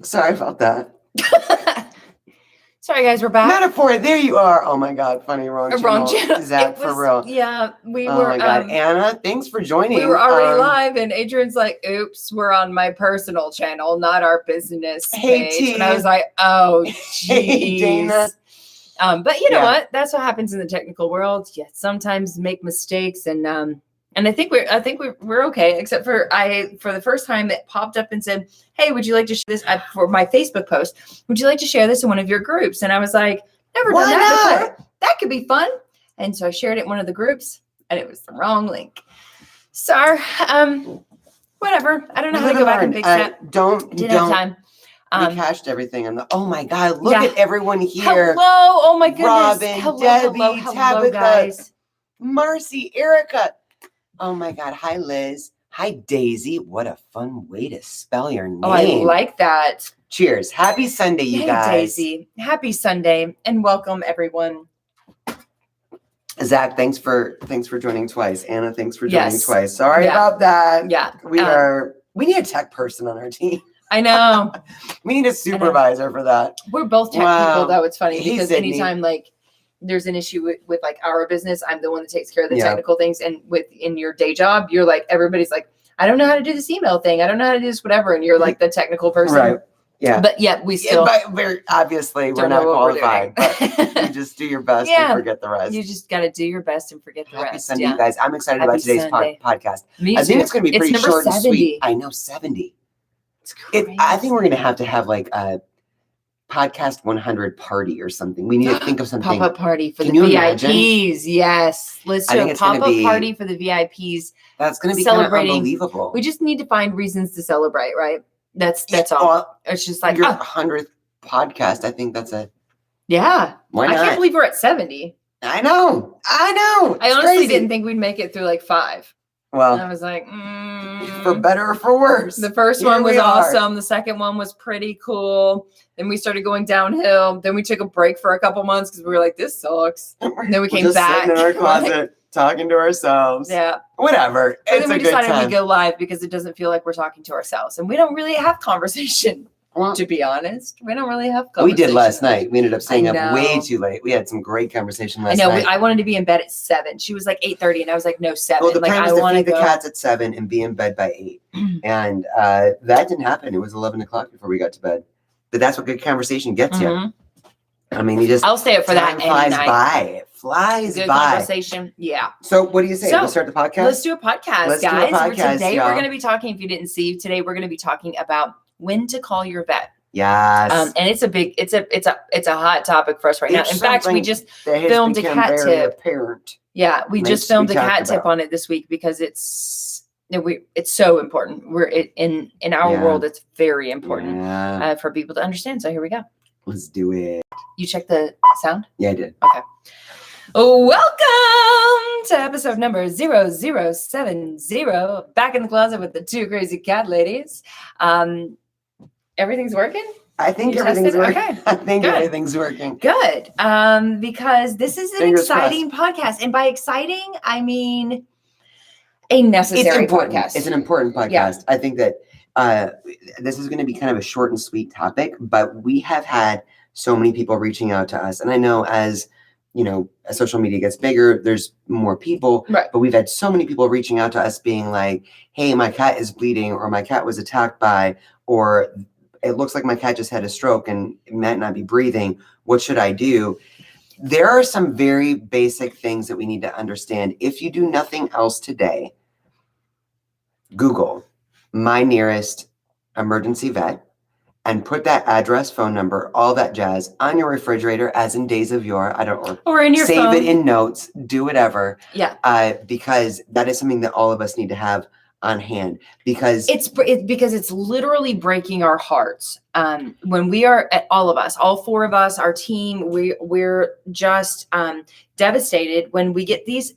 Sorry about that. Sorry, guys, we're back. Metaphor, there you are. Oh my God, funny, wrong channel. Zach, for real. Yeah, we Oh were. my God, Anna, thanks for joining. We were already live, and Adrienne's like, "Oops, we're on my personal channel, not our business page." And I was like, "Oh, geez." Hey, Dana. But you know what? That's what happens in the technical world. Yeah, sometimes make mistakes, and I think we're okay. Except for the first time it popped up and said, "Hey, would you like to share this for my Facebook post? Would you like to share this in one of your groups?" And I was like, "Never done that before. That could be fun." And so I shared it in one of the groups, and it was the wrong link. So, whatever. I don't know how to go back and fix that. Didn't have time. We cached everything on the. Oh my God! Look at everyone here. Hello! Oh my goodness! Robin, hello, Debbie, hello, Tabitha, guys. Marcy, Erica. Oh my God! Hi, Liz. Hi, Daisy. What a fun way to spell your name. Oh, I like that. Cheers! Happy Sunday, you guys. Daisy. Happy Sunday, and welcome everyone. Zach, thanks for joining twice. Anna, thanks for joining twice. Sorry about that. Yeah, we need a tech person on our team. I know. We need a supervisor for that. We're both tech people, though. It's funny because Sydney. anytime like there's an issue with like our business, I'm the one that takes care of the technical things. And in your day job, you're like, everybody's like, I don't know how to do this email thing. I don't know how to do this, whatever. And you're like the technical person. Right. Yeah. But yet we still. But we're not qualified. But you just do your best and forget the rest. You just got to do your best and forget the rest. Happy Sunday, you guys. I'm excited about today's podcast. Me I think too. it's going to be pretty short 70. and sweet. I know, 70. It's crazy. I think we're going to have like a podcast 100 party or something. We need to think of something. Pop-up party for the VIPs. Imagine? Yes. Let's do a pop-up party for the VIPs. That's going to be kind of unbelievable. We just need to find reasons to celebrate, right? That's all. Well, it's just like your 100th podcast. I think that's a Why not? I can't believe we're at 70. I know. I honestly didn't think we'd make it through like 5. Well, and I was like, for better or for worse. The first one was awesome. The second one was pretty cool. Then we started going downhill. Then we took a break for a couple months because we were like, this sucks. And then we came back. Sitting in our closet, talking to ourselves. Yeah. Whatever. And then we decided we'd go live because it doesn't feel like we're talking to ourselves. And we don't really have conversation. Well, to be honest, we don't really have conversation. We did last night. We ended up staying up way too late. We had some great conversation last night. I wanted to be in bed at 7. She was like 8:30, and I was like, no, 7. Well, the plan was to feed the go. cats at 7 and be in bed by 8. And that didn't happen. It was 11 o'clock before we got to bed. But that's what good conversation gets you. I mean, I'll stay up for that. Flies by. It flies good by. Conversation. Yeah. So what do you say? Let's start the podcast? Let's do a podcast, guys. Today y'all. We're going to be talking, if you didn't see, today we're going to be talking about when to call your vet. Yes. And it's a hot topic for us right now. In fact, we just filmed a cat tip. Apparent. Yeah, we just filmed a cat tip on it this week because it's so important. In our world, it's very important for people to understand. So here we go. Let's do it. You check the sound? Yeah, I did. Okay. Welcome to episode number 0070. Back in the closet with the 2 crazy cat ladies. Everything's working? I think everything's working. Okay. I think everything's working. Good. Because this is an exciting podcast. And by exciting, I mean a necessary podcast. It's an important podcast. Yeah. I think that this is going to be kind of a short and sweet topic, but we have had so many people reaching out to us. And I know as social media gets bigger, there's more people, right. But we've had so many people reaching out to us being like, hey, my cat is bleeding, or my cat was attacked by, or it looks like my cat just had a stroke and might not be breathing. What should I do? There are some very basic things that we need to understand. If you do nothing else today, Google my nearest emergency vet and put that address, phone number, all that jazz on your refrigerator, as in days of yore. Or in your save phone. It in notes, do whatever. Yeah. Because that is something that all of us need to have on hand, because it's literally breaking our hearts when we are all of us, all 4 of us, our team, we're just devastated when we get these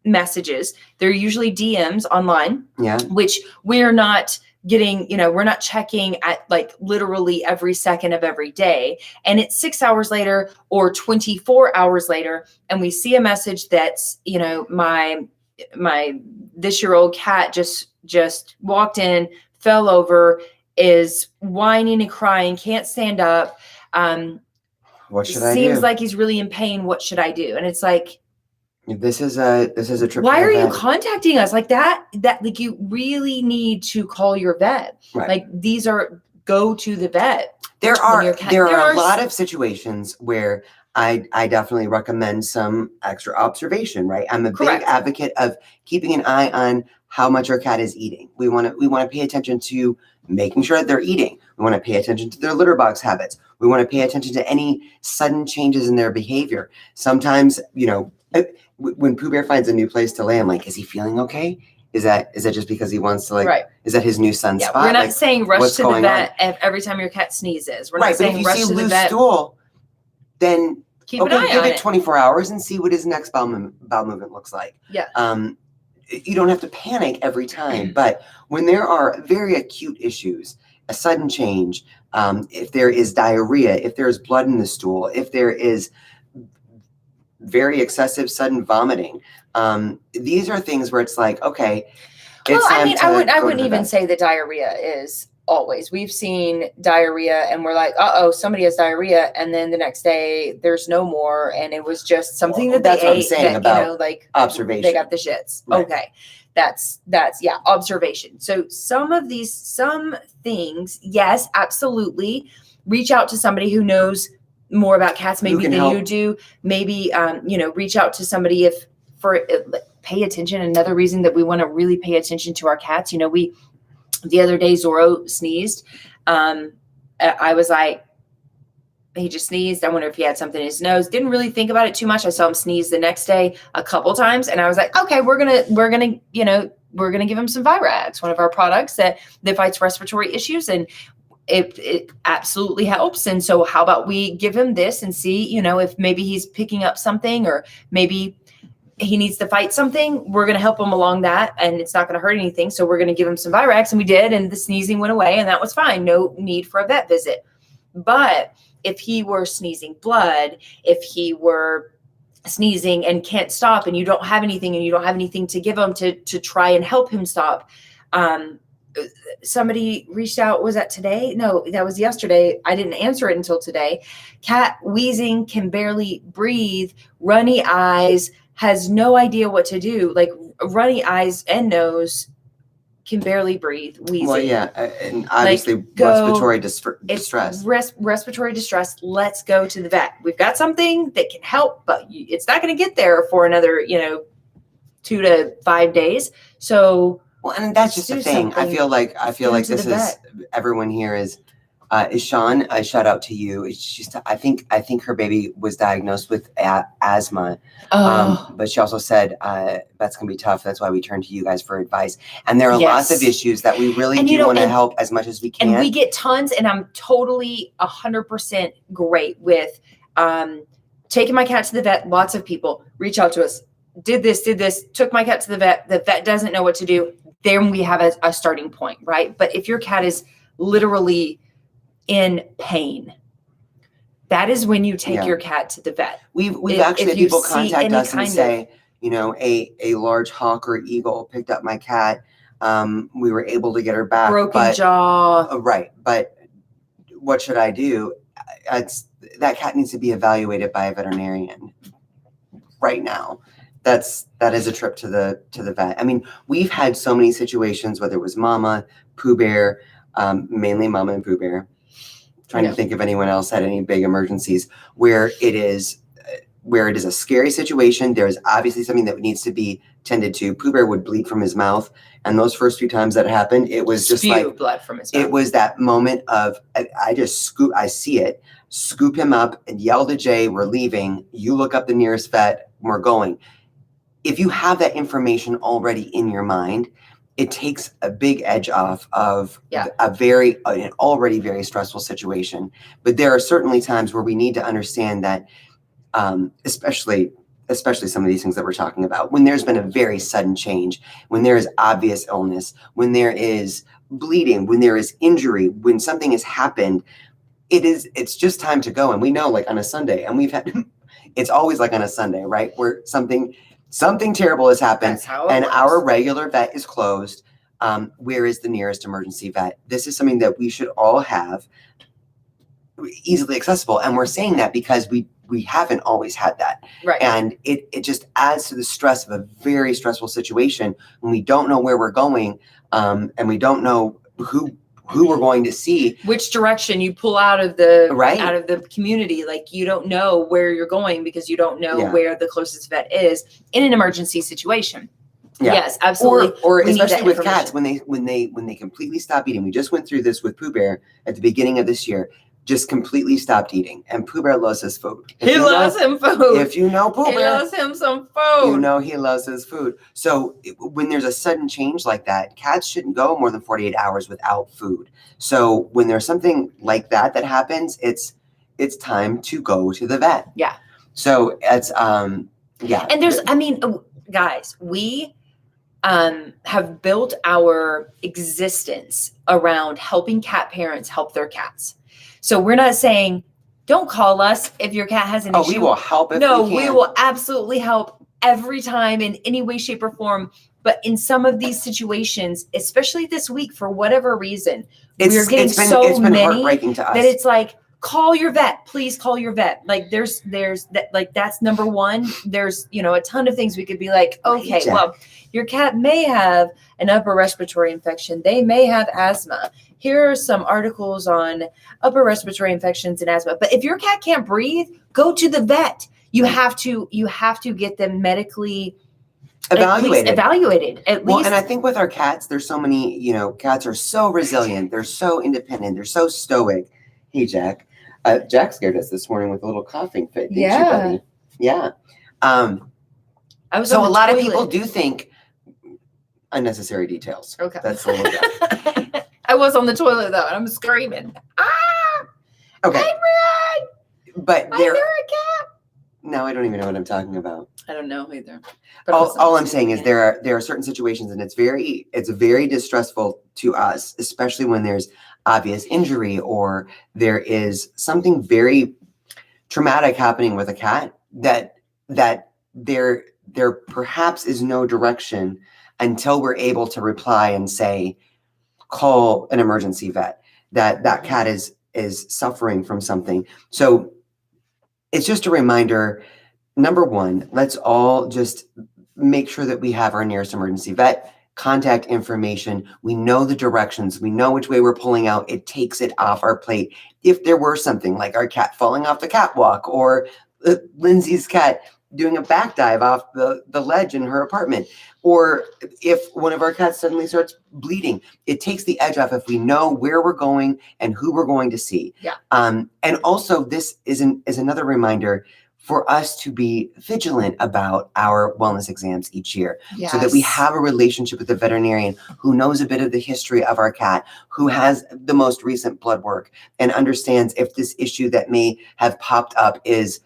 messages. They're usually DMs online, which we're not getting, we're not checking at like literally every second of every day, and it's 6 hours later or 24 hours later, and we see a message that's my this-year-old cat just walked in, fell over, is whining and crying, can't stand up. What should I do? Seems like he's really in pain. What should I do? And it's like, this is a trip. Why are you contacting us like that? Like you really need to call your vet. Right. Like these are go to the vet. There are a lot of situations where I definitely recommend some extra observation, right? I'm a big advocate of keeping an eye on how much our cat is eating. We want to pay attention to making sure that they're eating. We want to pay attention to their litter box habits. We want to pay attention to any sudden changes in their behavior. Sometimes, when Pooh Bear finds a new place to lay, I'm like, is he feeling okay? Is that just because he wants to is that his new sun spot? We're not saying rush to the vet every time your cat sneezes. We're not saying rush to the vet. Stool, then keep an eye give on it 24 hours and see what his next bowel movement looks like. Yeah. You don't have to panic every time, but when there are very acute issues, a sudden change, if there is diarrhea, if there's blood in the stool, if there is very excessive sudden vomiting, these are things where it's like, okay. Well, I wouldn't even say that diarrhea is always. We've seen diarrhea and we're like, somebody has diarrhea, and then the next day there's no more, and it was just something that they ate. What I'm saying about observation. They got the shits. Right. Okay. That's observation. So some things, yes, absolutely. Reach out to somebody who knows more about cats maybe than you do. Maybe reach out to somebody pay attention. Another reason that we want to really pay attention to our cats, the other day Zorro sneezed. I was like, he just sneezed. I wonder if he had something in his nose. Didn't really think about it too much. I saw him sneeze the next day a couple times, and I was like, okay, we're gonna give him some Virax, one of our products that fights respiratory issues, and it absolutely helps. And so how about we give him this and see, if maybe he's picking up something, or maybe he needs to fight something. We're going to help him along that, and it's not going to hurt anything. So we're going to give him some Virax, and we did, and the sneezing went away, and that was fine. No need for a vet visit. But if he were sneezing blood, if he were sneezing and can't stop, and you don't have anything, to give him to try and help him stop, somebody reached out. Was that today? No, that was yesterday. I didn't answer it until today. Cat wheezing, can barely breathe, runny eyes, has no idea what to do. Like runny eyes and nose, can barely breathe, wheezing. Well, yeah, and obviously respiratory distress. Respiratory distress. Let's go to the vet. We've got something that can help, but it's not going to get there for another, 2 to 5 days. So. Well, and that's just the thing. I feel like this is everyone here is Sean. A shout out to you. I think her baby was diagnosed with asthma, but she also said that's gonna be tough. That's why we turn to you guys for advice. And there are lots of issues that we really do want to help as much as we can. And we get tons. And I'm totally 100% great with taking my cat to the vet. Lots of people reach out to us. Did this, took my cat to the vet. The vet doesn't know what to do. Then we have a starting point, right? But if your cat is literally in pain, that is when you take your cat to the vet. We've actually had people contact us and say, a large hawk or eagle picked up my cat. We were able to get her back. Broken jaw. Right. But what should I do? That cat needs to be evaluated by a veterinarian right now. That is a trip to the vet. I mean, we've had so many situations, whether it was Mama, Pooh Bear, mainly Mama and Pooh Bear. Trying to think if anyone else had any big emergencies where it is a scary situation. There is obviously something that needs to be tended to. Pooh Bear would bleed from his mouth, and those first few times that happened, it was just like blood from his mouth. It was that moment of I see it, scoop him up, and yell to Jay, "We're leaving. You look up the nearest vet. We're going." If you have that information already in your mind, it takes a big edge off of an already very stressful situation. But there are certainly times where we need to understand that, especially some of these things that we're talking about, when there's been a very sudden change, when there is obvious illness, when there is bleeding, when there is injury, when something has happened, it's just time to go. And we know, like on a Sunday, and it's always like on a Sunday, right? Where something terrible has happened and our regular vet is closed. where is the nearest emergency vet? This is something that we should all have easily accessible. And we're saying that because we haven't always had that. Right. And it just adds to the stress of a very stressful situation when we don't know where we're going, and we don't know who we're going to see, which direction you pull out of the right. out of the community. Like, you don't know where you're going because you don't know where the closest vet is in an emergency situation. Yeah. Yes, absolutely. Or especially with cats when they completely stop eating. We just went through this with Pooh Bear at the beginning of this year. Just completely stopped eating, and Pooh Bear loves his food. He loves him food. If you know Pooh Bear, he loves him some food. You know he loves his food. So when there's a sudden change like that, cats shouldn't go more than 48 hours without food. So when there's something like that happens, it's time to go to the vet. Yeah. So it's And there's, guys, we have built our existence around helping cat parents help their cats. So we're not saying, don't call us if your cat has an issue. We will help if we can. We will absolutely help every time in any way, shape, or form. But in some of these situations, especially this week, for whatever reason, we're getting so many heartbreaking to us that it's like, call your vet, please call your vet. Like there's that, like, that's number one. There's, a ton of things we could be like, okay, well, your cat may have an upper respiratory infection. They may have asthma. Here are some articles on upper respiratory infections and asthma. But if your cat can't breathe, go to the vet. You have to get them medically evaluated. Well, and I think with our cats, there's so many, cats are so resilient. They're so independent. They're so stoic. Hey, Jack. Jack scared us this morning with a little coughing fit. Didn't you, buddy? Yeah. So a lot of people do think unnecessary details. Okay. That's a little Jack. I was on the toilet though, and I'm screaming. Ah! Okay. Adrienne! But I hear a cat. No, I don't even know what I'm talking about. I don't know either. All I'm saying is there are certain situations, and it's very distressful to us, especially when there's obvious injury or there is something very traumatic happening with a cat that there perhaps is no direction until we're able to reply and say, call an emergency vet, that cat is suffering from something. So it's just a reminder. Number one, let's all just make sure that we have our nearest emergency vet contact information. We know the directions. We know which way we're pulling out. It takes it off our plate. If there were something like our cat falling off the catwalk or Lindsay's cat doing a back dive off the ledge in her apartment, or if one of our cats suddenly starts bleeding, it takes the edge off if we know where we're going and who we're going to see. Yeah. And also this is another reminder for us to be vigilant about our wellness exams each year. Yes. So that we have a relationship with the veterinarian who knows a bit of the history of our cat, who has the most recent blood work and understands if this issue that may have popped up is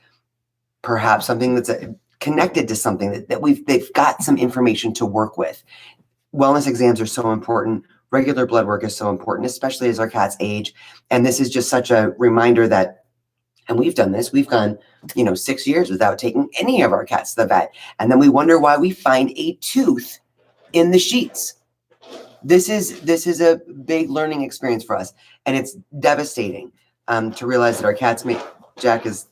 perhaps something that's connected to something that they've got some information to work with. Wellness exams are so important. Regular blood work is so important, especially as our cats age. And this is just such a reminder that, and we've done this, we've gone, 6 years without taking any of our cats to the vet. And then we wonder why we find a tooth in the sheets. This is a big learning experience for us. And it's devastating to realize that our cats Jack is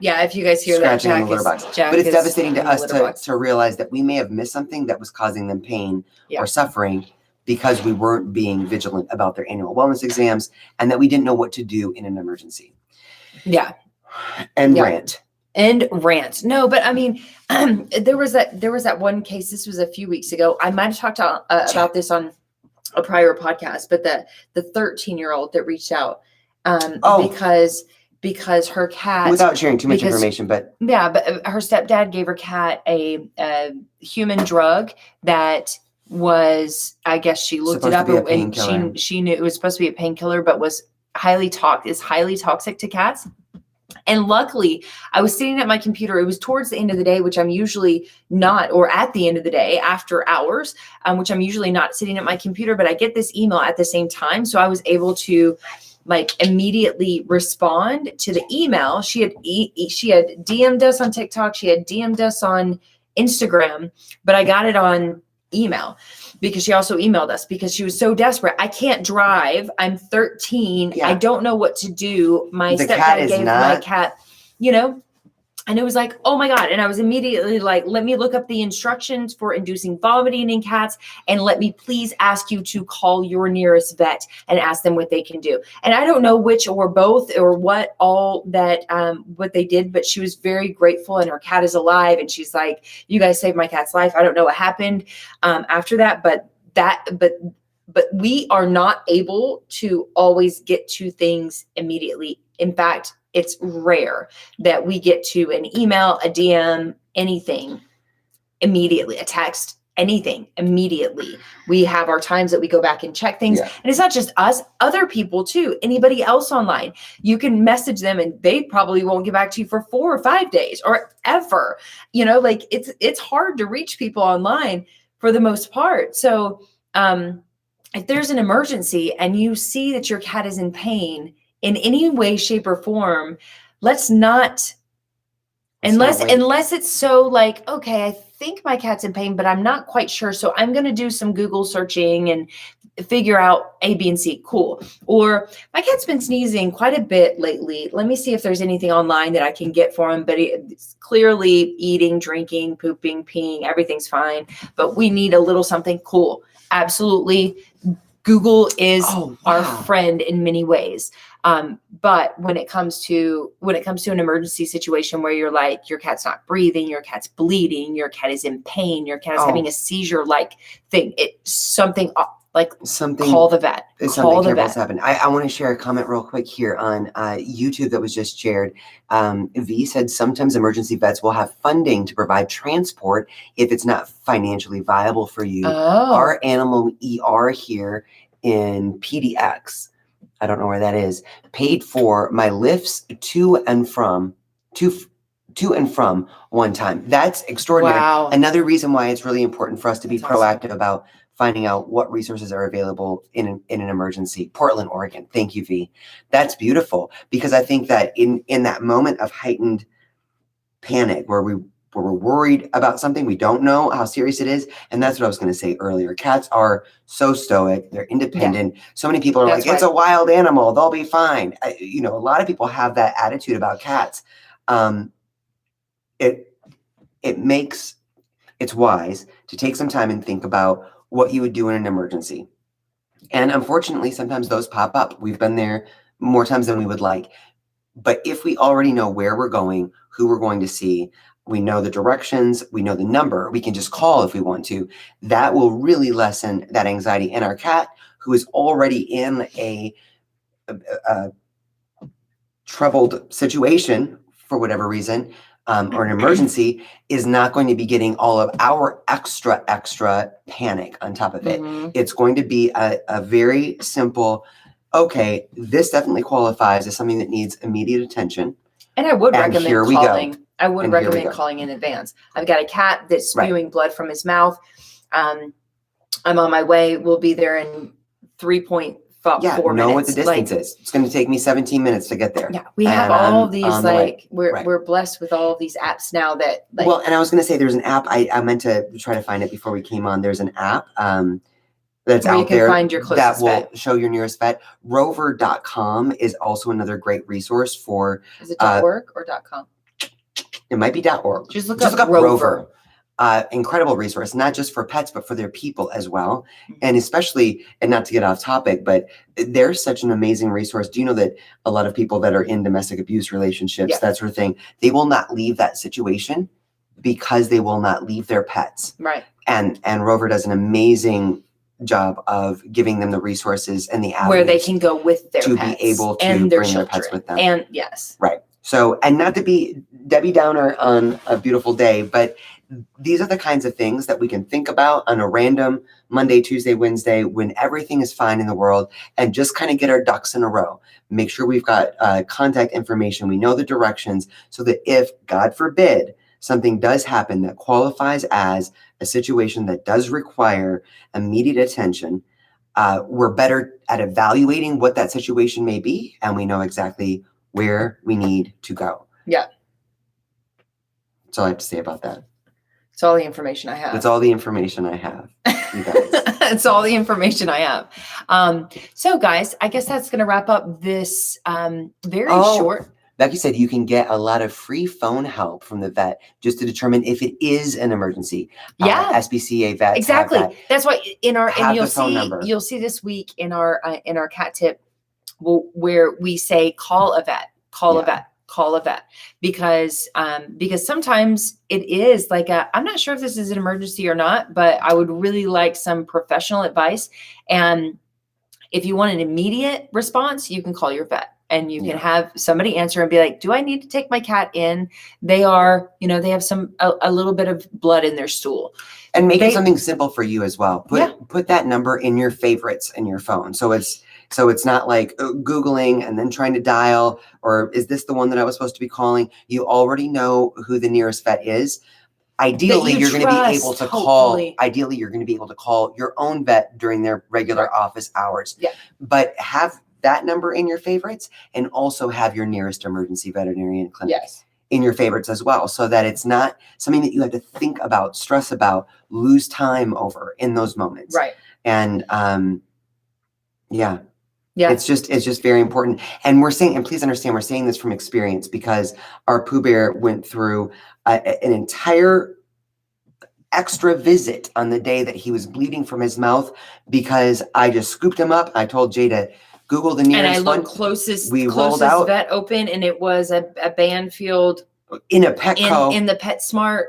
if you guys hear that, Jack in the litter box. But it's devastating to us to realize that we may have missed something that was causing them pain or suffering because we weren't being vigilant about their annual wellness exams and that we didn't know what to do in an emergency. Yeah. And rant. No, but I mean, there was that one case. This was a few weeks ago. I might have talked about this on a prior podcast, but the 13-year-old that reached out because her cat, without sharing too much information, but her stepdad gave her cat a human drug that was, I guess she looked it up and she knew it was supposed to be a painkiller, but was highly toxic to cats. And luckily, I was sitting at my computer. It was towards the end of the day, which I'm usually not, or at the end of the day after hours, which I'm usually not sitting at my computer, but I get this email at the same time. So I was able to immediately respond to the email. She had DM'd us on TikTok. She had DM'd us on Instagram, but I got it on email, because she also emailed us because she was so desperate. I can't drive. I'm 13. Yeah. I don't know what to do. My The stepdad cat is gave my not- cat, you know, and it was like, oh my God. And I was immediately like, let me look up the instructions for inducing vomiting in cats. And let me please ask you to call your nearest vet and ask them what they can do. And I don't know which or both or what all that, what they did, but she was very grateful and her cat is alive. And she's like, you guys saved my cat's life. I don't know what happened after that, but we are not able to always get to things immediately. In fact, it's rare that we get to an email, a DM, anything immediately, a text, anything immediately. We have our times that we go back and check things. Yeah. And it's not just us, other people too, anybody else online. You can message them and they probably won't get back to you for 4 or 5 days or ever. You know, like it's hard to reach people online for the most part. So if there's an emergency and you see that your cat is in pain in any way, shape, or form, let's not, unless it's so like, okay, I think my cat's in pain, but I'm not quite sure. So I'm going to do some Google searching and figure out A, B, and C. Cool. Or my cat's been sneezing quite a bit lately. Let me see if there's anything online that I can get for him. But it's clearly eating, drinking, pooping, peeing, everything's fine. But we need a little something cool. Absolutely. Google is our friend in many ways. But when it comes to an emergency situation where you're like, your cat's not breathing, your cat's bleeding, your cat is in pain, your cat is having a seizure like thing, something call the vet. Call the vet. Happened. I want to share a comment real quick here on YouTube that was just shared. V said sometimes emergency vets will have funding to provide transport if it's not financially viable for you. Our animal ER here in PDX, I don't know where that is, paid for my lifts to and from one time. That's extraordinary. Wow. Another reason why it's really important for us to be proactive about finding out what resources are available in an emergency. Portland, Oregon. Thank you, V. That's beautiful, because I think that in that moment of heightened panic where we're worried about something, we don't know how serious it is. And that's what I was going to say earlier. Cats are so stoic. They're independent. Yeah. So many people are like, it's a wild animal. They'll be fine. A lot of people have that attitude about cats. It's wise to take some time and think about what you would do in an emergency. And unfortunately, sometimes those pop up. We've been there more times than we would like. But if we already know where we're going, who we're going to see, we know the directions, we know the number, we can just call if we want to. That will really lessen that anxiety. And our cat, who is already in a troubled situation for whatever reason, or an emergency, is not going to be getting all of our extra panic on top of it. Mm-hmm. It's going to be a very simple, okay, this definitely qualifies as something that needs immediate attention. And I would recommend calling. I would recommend calling in advance. I've got a cat that's spewing blood from his mouth. I'm on my way. We'll be there in 3.4 minutes. Know what the distance is. It's going to take me 17 minutes to get there. Yeah, we have all of these, we're blessed with all of these apps now that. Well, and I was going to say there's an app. I meant to try to find it before we came on. There's an app that's where out you can there find your closest that will vet. show your nearest vet. Rover.com is also another great resource for. Is it .org or .com? It might be .org. Just look up Rover. Incredible resource, not just for pets, but for their people as well. And especially, and not to get off topic, but they're such an amazing resource. Do you know that a lot of people that are in domestic abuse relationships, that sort of thing, they will not leave that situation because they will not leave their pets. Right. And Rover does an amazing job of giving them the resources and the avenues where they can go with their to pets be able to and bring their pets with them. And yes. Right. So, and not to be Debbie Downer on a beautiful day, but these are the kinds of things that we can think about on a random Monday, Tuesday, Wednesday, when everything is fine in the world, and just kind of get our ducks in a row. Make sure we've got contact information. We know the directions, so that if, God forbid, something does happen that qualifies as a situation that does require immediate attention, we're better at evaluating what that situation may be, and we know exactly where we need to go. Yeah. That's all I have to say about that. It's all the information I have. That's all the information I have, you guys. That's all the information I have. So guys, I guess that's going to wrap up this very short. Becky said you can get a lot of free phone help from the vet just to determine if it is an emergency. Yeah. SPCA vets. Exactly. That's why you'll see this week in our cat tip where we say call a vet, call a vet, because sometimes it is like I'm not sure if this is an emergency or not, but I would really like some professional advice. And if you want an immediate response, you can call your vet. And you can have somebody answer and be like, do I need to take my cat in? They have a little bit of blood in their stool. And make it something simple for you as well. Put that number in your favorites in your phone. So it's not like Googling and then trying to dial, or is this the one that I was supposed to be calling? You already know who the nearest vet is. Ideally, you're going to be able to call. Ideally, you're going to be able to call your own vet during their regular office hours. Yeah. But have that number in your favorites, and also have your nearest emergency veterinarian clinic in your favorites as well, so that it's not something that you have to think about, stress about, lose time over in those moments. Right. And it's just very important. And please understand, we're saying this from experience, because our Pooh Bear went through an entire extra visit on the day that he was bleeding from his mouth, because I just scooped him up. I told Jay to Google the nearest one. And I looked closest rolled out vet open, and it was a Banfield in a Petco in the PetSmart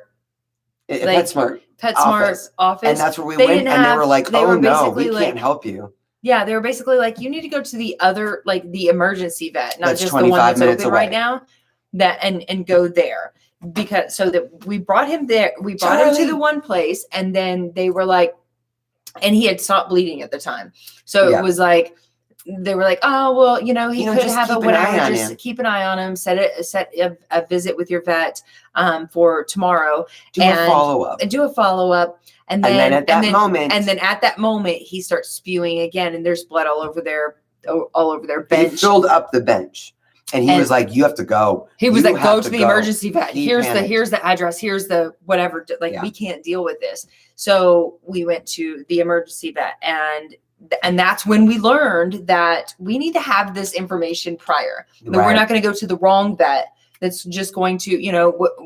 office. And that's where we went, and they were like, "Oh no, we can't help you." Yeah, they were basically like, "You need to go to the other, like the emergency vet, not that's just the one that's open away right now." And go there, because so that we brought him there. We brought him to the one place, and then they were like, and he had stopped bleeding at the time, so it was like. They were like, oh, well, he could have a whatever. Just keep an eye on him. Set a visit with your vet for tomorrow. Do a follow up. And then at that moment, he starts spewing again, and there's blood all over their bench. He filled up the bench, and he was like, "You have to go." He was like, "Go to the emergency vet. Here's the address. Here's the whatever. We can't deal with this." So we went to the emergency vet, and that's when we learned that we need to have this information prior. That we're not going to go to the wrong vet. That's just going to,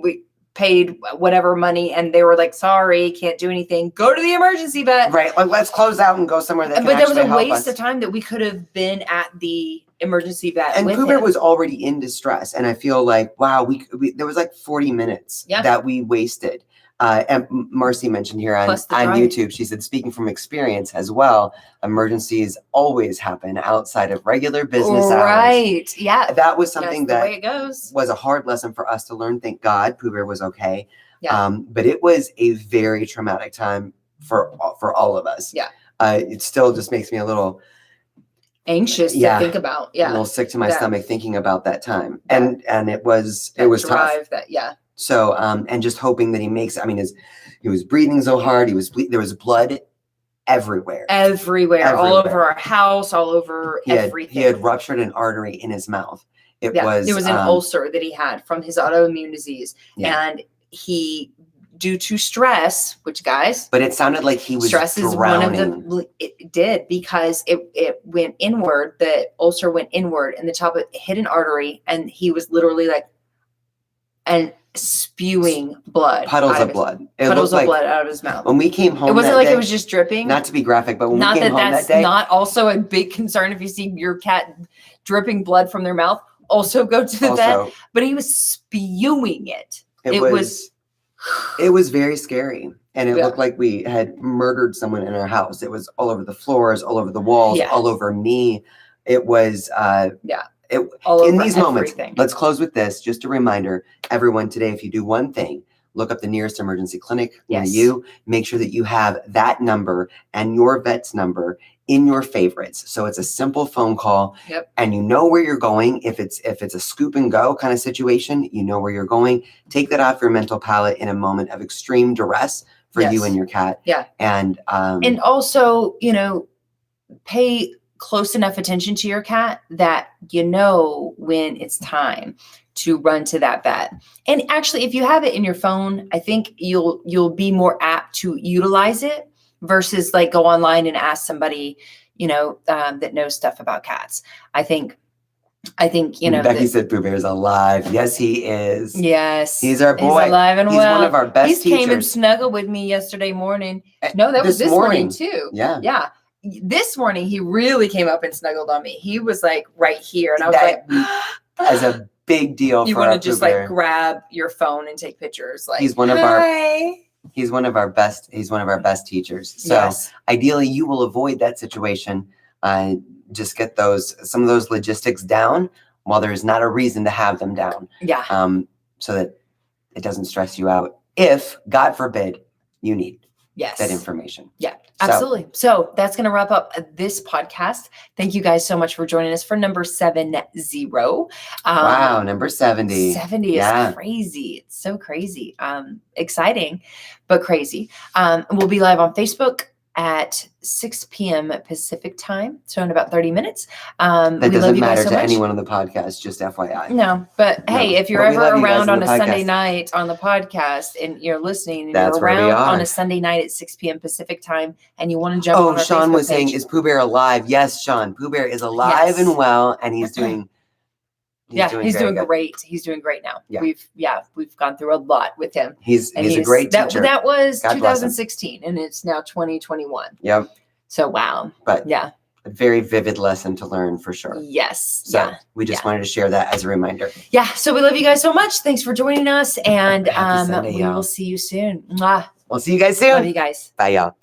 we paid whatever money, and they were like, "Sorry, can't do anything. Go to the emergency vet." Right. Like, let's close out and go somewhere that can But there was a help waste of time that we could have been at the emergency vet. And Pooh Bear was already in distress, and I feel like, wow, we there was like 40 minutes that we wasted. And Marcy mentioned here on YouTube, she said, speaking from experience as well, emergencies always happen outside of regular business hours. Right. Yeah. That was something that way it goes. Was a hard lesson for us to learn. Thank God Pooh Bear was okay. Yeah. But it was a very traumatic time for all of us. Yeah. It still just makes me a little anxious to think about. Yeah. A little sick to my stomach thinking about that time. And it was tough. So, and just hoping that he makes, he was breathing so hard. There was blood everywhere. All over our house, all over everything. He had ruptured an artery in his mouth. It was an ulcer that he had from his autoimmune disease. Yeah. And he, due to stress, which guys. But it sounded like he was stress drowning. Is one of it did, because it went inward. The ulcer went inward, and the top of it hit an artery, and he was literally like, and spewing blood. Puddles of blood out of his mouth. When we came home, it wasn't like it was just dripping. Not to be graphic, but when we came home that day, not also a big concern. If you see your cat dripping blood from their mouth, also go to the vet. But he was spewing it. It was very scary, and it looked like we had murdered someone in our house. It was all over the floors, all over the walls, all over me. It was in these moments, let's close with this. Just a reminder, everyone, today, if you do one thing, look up the nearest emergency clinic near you. Make sure that you have that number and your vet's number in your favorites. So it's a simple phone call, and you know where you're going. If it's a scoop and go kind of situation, you know where you're going. Take that off your mental palate in a moment of extreme duress for you and your cat. Yeah. And also, pay close enough attention to your cat that when it's time to run to that vet. And actually, if you have it in your phone, I think you'll be more apt to utilize it versus like go online and ask somebody, that knows stuff about cats. I think, Becky said Pooh Bear's alive. Yes, he is. Yes. He's our boy. He's alive and He's well. one of our best He came and teachers. snuggled with me yesterday morning. No, that was this morning too. Yeah. Yeah. This morning, he really came up and snuggled on me. He was like right here. And I was like, as a big deal you for want our to just Pooh Bear. like grab your phone and take pictures. Like, He's one of Hi. he's one of our best teachers. So Yes. ideally you will avoid that situation. Just get some of those logistics down while there's not a reason to have them down. Yeah. So that it doesn't stress you out if, God forbid, you need that information. Yeah, absolutely. So that's going to wrap up this podcast. Thank you guys so much for joining us for number 70. Wow, number 70. 70 is crazy. It's so crazy. Exciting, but crazy. We'll be live on Facebook at 6 p.m. Pacific time. So in about 30 minutes. That doesn't matter to anyone on the podcast, just FYI. No, but hey, if you're But we ever love you guys around on on a the Sunday podcast. night on the podcast and you're listening and That's you're where we around are. on a Sunday night at 6 p.m. Pacific time and you want to jump on our Sean Facebook was saying, page. is Pooh Bear alive? Yes, Sean. Pooh Bear is alive and well, and he's doing he's doing good. great. He's doing great now. Yeah. We've gone through a lot with him. He's a great teacher. That was God bless him. 2016 and it's now 2021. Yep. So wow. But yeah. A very vivid lesson to learn for sure. Yes. So we just wanted to share that as a reminder. Yeah. So we love you guys so much. Thanks for joining us. And Happy Sunday, we y'all. will see you soon. Mwah. We'll see you guys soon. Love you guys. Bye, y'all.